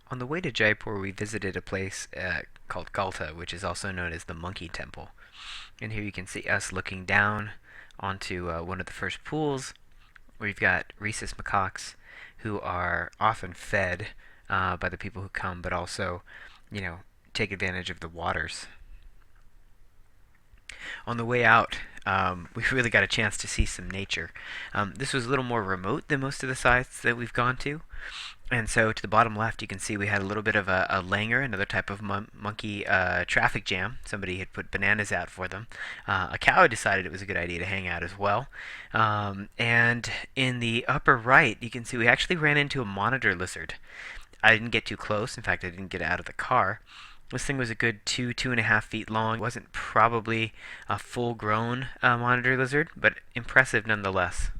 On the way to Jaipur, we visited a place called Galta, which is also known as the Monkey Temple. And here you can see us looking down onto one of the first pools. We've got rhesus macaques who are often fed by the people who come, but also, you know, take advantage of the waters. On the way out, we really got a chance to see some nature. This was a little more remote than most of the sites that we've gone to. And so to the bottom left, you can see we had a little bit of a langur, another type of monkey traffic jam. Somebody had put bananas out for them. A cow decided it was a good idea to hang out as well. And in the upper right, you can see we actually ran into a monitor lizard. I didn't get too close. In fact, I didn't get out of the car. This thing was a good 2.5 feet long. It wasn't probably a full-grown monitor lizard, but impressive nonetheless.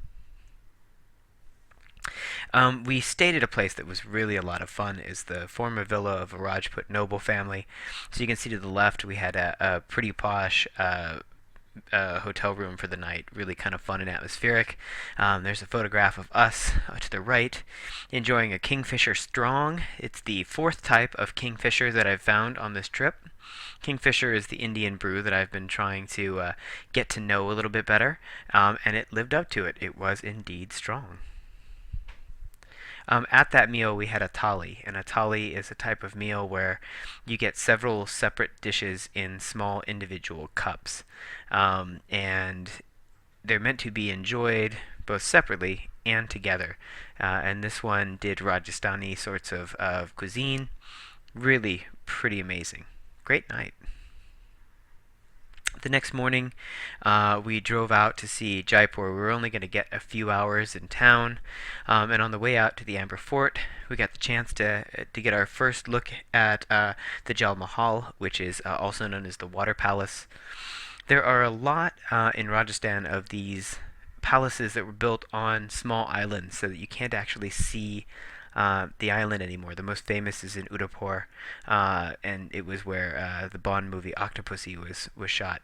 We stayed at a place that was really a lot of fun. Is the former villa of a Rajput noble family. So you can see to the left we had a pretty posh hotel room for the night. Really kind of fun and atmospheric. There's a photograph of us to the right enjoying a Kingfisher Strong. It's the fourth type of Kingfisher that I've found on this trip. Kingfisher is the Indian brew that I've been trying to get to know a little bit better, and it lived up to it. It was indeed strong. At that meal, we had a thali, and a thali is a type of meal where you get several separate dishes in small individual cups, and they're meant to be enjoyed both separately and together. And this one did Rajasthani sorts of cuisine. Really pretty amazing. Great night. The next morning, we drove out to see Jaipur. We were only going to get a few hours in town, and on the way out to the Amber Fort, we got the chance to get our first look at the Jal Mahal, which is also known as the Water Palace. There are a lot in Rajasthan of these palaces that were built on small islands, so that you can't actually see the island anymore. The most famous is in Udaipur, and it was where the Bond movie Octopussy was shot.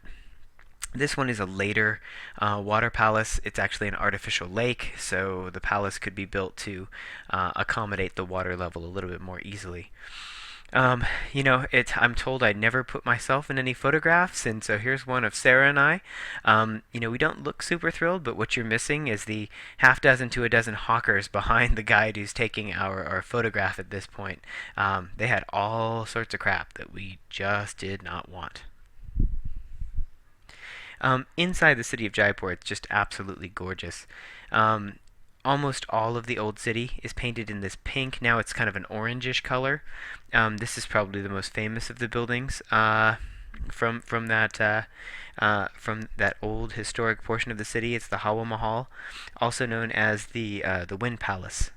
This one is a later water palace. It's actually an artificial lake, so the palace could be built to accommodate the water level a little bit more easily. I'm told I never put myself in any photographs, and so here's one of Sarah and I. We don't look super thrilled, but what you're missing is the half dozen to a dozen hawkers behind the guide who's taking our photograph at this point. They had all sorts of crap that we just did not want. Inside the city of Jaipur, it's just absolutely gorgeous. Almost all of the old city is painted in this pink. Now it's kind of an orangish color. This is probably the most famous of the buildings from that old historic portion of the city. It's the Hawa Mahal, also known as the Wind Palace.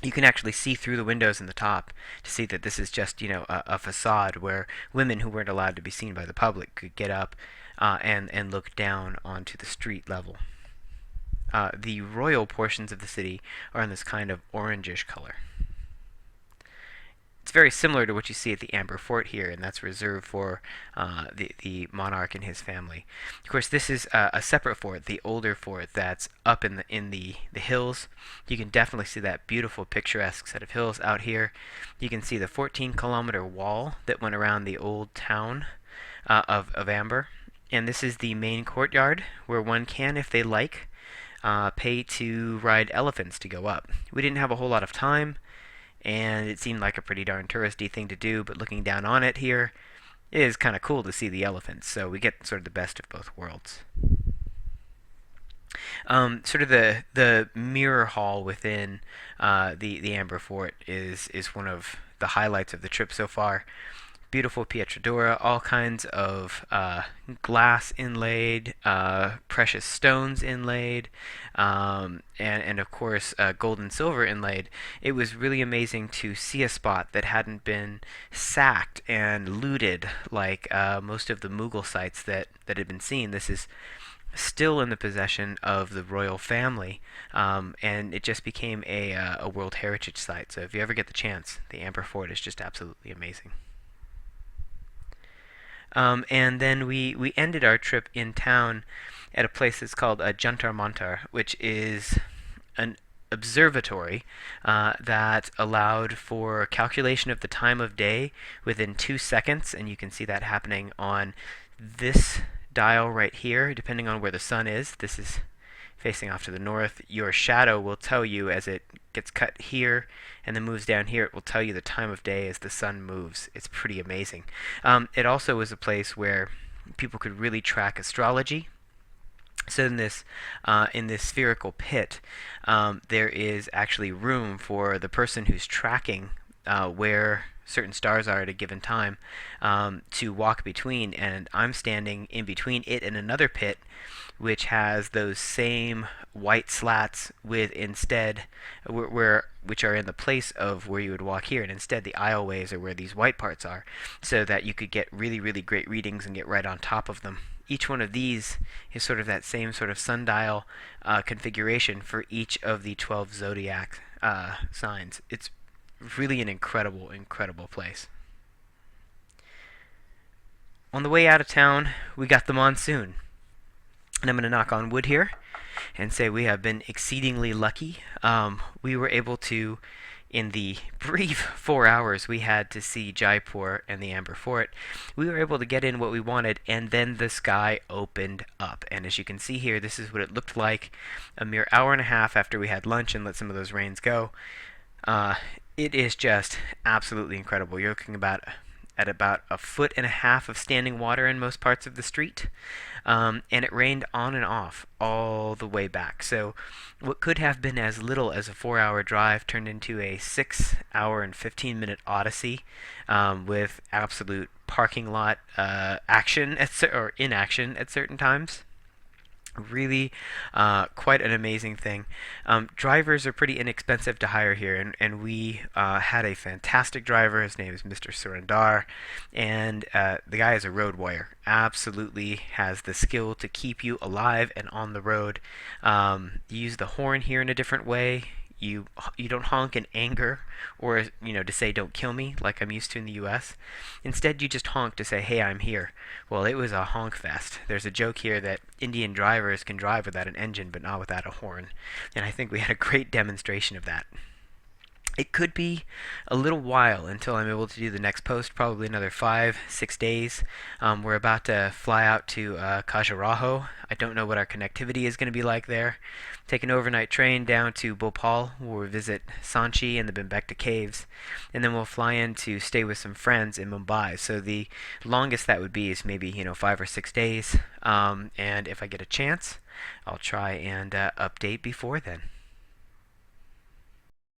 You can actually see through the windows in the top to see that this is just a facade where women who weren't allowed to be seen by the public could get up and look down onto the street level. The royal portions of the city are in this kind of orangish color. It's very similar to what you see at the Amber Fort here, and that's reserved for the monarch and his family. Of course, this is a separate fort, the older fort that's up in the hills. You can definitely see that beautiful picturesque set of hills out here. You can see the 14-kilometer wall that went around the old town of Amber. And this is the main courtyard where one can, if they like, pay to ride elephants to go up. We didn't have a whole lot of time, and it seemed like a pretty darn touristy thing to do, but looking down on it here, it is kind of cool to see the elephants, so we get sort of the best of both worlds. Sort of the mirror hall within the Amber Fort is one of the highlights of the trip so far. Beautiful Pietradura, all kinds of glass inlaid, precious stones inlaid, and of course gold and silver inlaid. It was really amazing to see a spot that hadn't been sacked and looted like most of the Mughal sites that had been seen. This is still in the possession of the royal family, and it just became a World Heritage Site. So if you ever get the chance, the Amber Fort is just absolutely amazing. And then we ended our trip in town at a place that's called Jantar Mantar, which is an observatory that allowed for calculation of the time of day within 2 seconds, and you can see that happening on this dial right here, depending on where the sun is. This is facing off to the north. Your shadow will tell you as it gets cut here and then moves down here, it will tell you the time of day as the sun moves. It's pretty amazing. It also was a place where people could really track astrology. So in this spherical pit, there is actually room for the person who's tracking where certain stars are at a given time to walk between, and I'm standing in between it and another pit which has those same white slats with instead which are in the place of where you would walk here, and instead the aisleways are where these white parts are, so that you could get really, really great readings and get right on top of them. Each one of these is sort of that same sort of sundial configuration for each of the 12 zodiac signs. It's really an incredible, incredible place. On the way out of town, we got the monsoon. And I'm going to knock on wood here and say we have been exceedingly lucky. We were able to, in the brief 4 hours we had to see Jaipur and the Amber Fort, we were able to get in what we wanted, and then the sky opened up. And as you can see here, this is what it looked like a mere hour and a half after we had lunch and let some of those rains go. It is just absolutely incredible. You're looking at about 1.5 feet of standing water in most parts of the street. And it rained on and off all the way back. So what could have been as little as a 4-hour drive turned into a 6-hour and 15-minute odyssey with absolute parking lot action or inaction at certain times. Really quite an amazing thing. Drivers are pretty inexpensive to hire here, and we had a fantastic driver. His name is Mr. Surendar, and the guy is a road warrior. Absolutely has the skill to keep you alive and on the road. You use the horn here in a different way. You don't honk in anger or to say don't kill me like I'm used to in the US. Instead, you just honk to say, hey, I'm here. Well, it was a honk fest. There's a joke here that Indian drivers can drive without an engine but not without a horn, and I think we had a great demonstration of that. It could be a little while until I'm able to do the next post, probably another 5-6 days. We're about to fly out to Khajuraho. I don't know what our connectivity is going to be like there. Take an overnight train down to Bhopal, where we visit Sanchi and the Bhimbetka caves, and then we'll fly in to stay with some friends in Mumbai. So the longest that would be is maybe 5 or 6 days, and if I get a chance, I'll try and update before then.